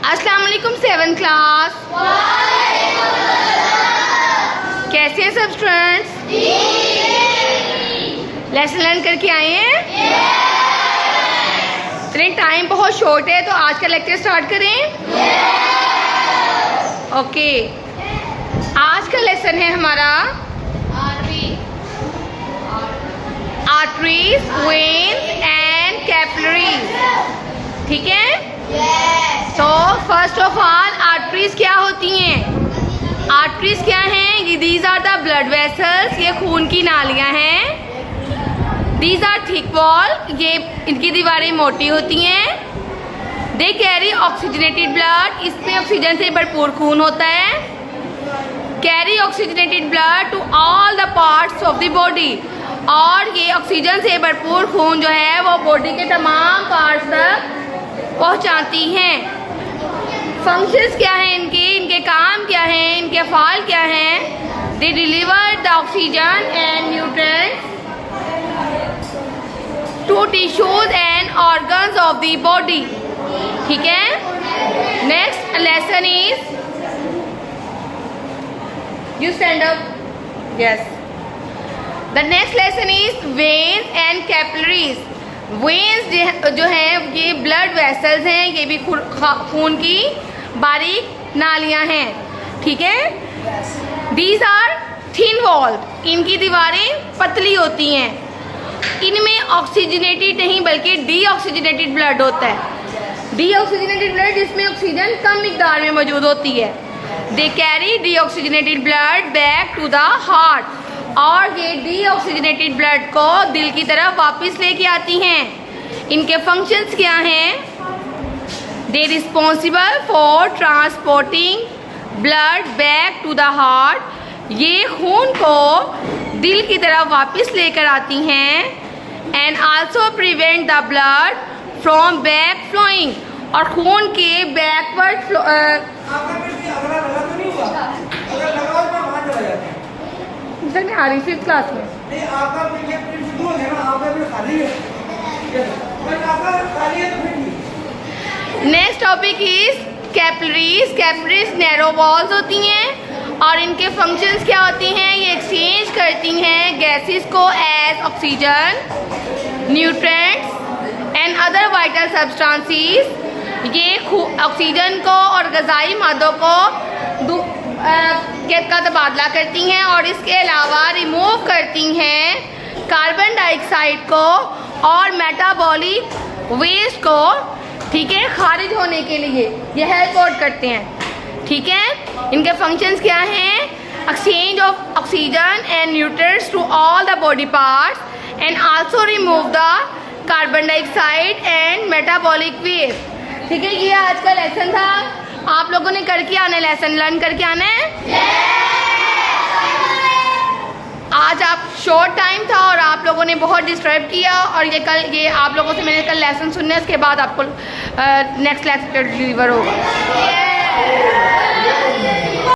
अस्सलाम वालेकुम 7th class. कैसे हैं सब स्टूडेंट्स? लेसन लर्न करके आए हैं? चलिए, टाइम बहुत शॉर्ट है तो आज का लेक्चर स्टार्ट करें। ओके, आज का लेसन है हमारा आर्टरीज, वेन्स एंड कैपिलरीज। ठीक है? तो फर्स्ट ऑफ ऑल आर्टरीज क्या होती हैं? आर्टरीज क्या हैं? These are the blood vessels, ये खून की नालियां हैं। दीज आर थिक वॉल, ये इनकी दीवारें मोटी होती हैं। दे कैरी ऑक्सीजनेटेड ब्लड, इसमें ऑक्सीजन से भरपूर खून होता है। Carry oxygenated blood to all the parts of the body, और ये ऑक्सीजन से भरपूर खून जो है वो बॉडी के तमाम पार्ट्स तक पहुंचाती हैं। फंक्शंस क्या हैं इनके काम क्या हैं, इनके अफ़ाल क्या हैं? They deliver the oxygen and nutrients to tissues and organs of the body. ठीक है? Next lesson is, you stand up. Yes, the next lesson is veins and capillaries. Veins जो हैं ये ब्लड वेसल्स हैं, ये भी खून की बारीक नालियां हैं। ठीक है? दीज आर थिन वॉल, इनकी दीवारें पतली होती हैं। इनमें ऑक्सीजनेटेड नहीं बल्कि डीऑक्सीजनेटेड ब्लड होता है। डीऑक्सीजनेटेड ब्लड जिसमें ऑक्सीजन कम मिकदार में मौजूद होती है। They carry deoxygenated blood back to the heart, और ये डीऑक्सीजनेटेड ब्लड को दिल की तरफ वापस लेके आती हैं। इनके फंक्शंस क्या हैं? They responsible for transporting blood back to the heart, ये खून को दिल की तरफ वापस लेकर आती हैं। And also prevent the blood from back flowing, और खून के बैकवर्ड आ रही 5th क्लास में। Next topic is capillaries. Capillaries narrow walls होती हैं, और इनके फंक्शंस क्या होती हैं? ये एक्सचेंज करती हैं गैसेस को as oxygen, nutrients and other vital substances. ये ऑक्सीजन को और ग़िज़ाई मादों को का तबादला करती हैं, और इसके अलावा रिमूव करती हैं कार्बन डाइऑक्साइड को और मेटाबॉलिक वेस्ट को। ठीक है? खारिज होने के लिए ये हेल्प आउट करते हैं। ठीक है? इनके फंक्शंस क्या हैं? Exchange of oxygen and nutrients to all the body parts and also remove the carbon dioxide and metabolic waste. ठीक है? ये आज का लेसन था। आप लोगों ने करके आना है, लेसन लर्न करके आना है। आज आप शॉर्ट टाइम था और आप लोगों ने बहुत डिस्टर्ब किया, और ये आप लोगों से मैंने कल लेसन सुनने, उसके बाद आपको नेक्स्ट लेक्चर डिलीवर होगा।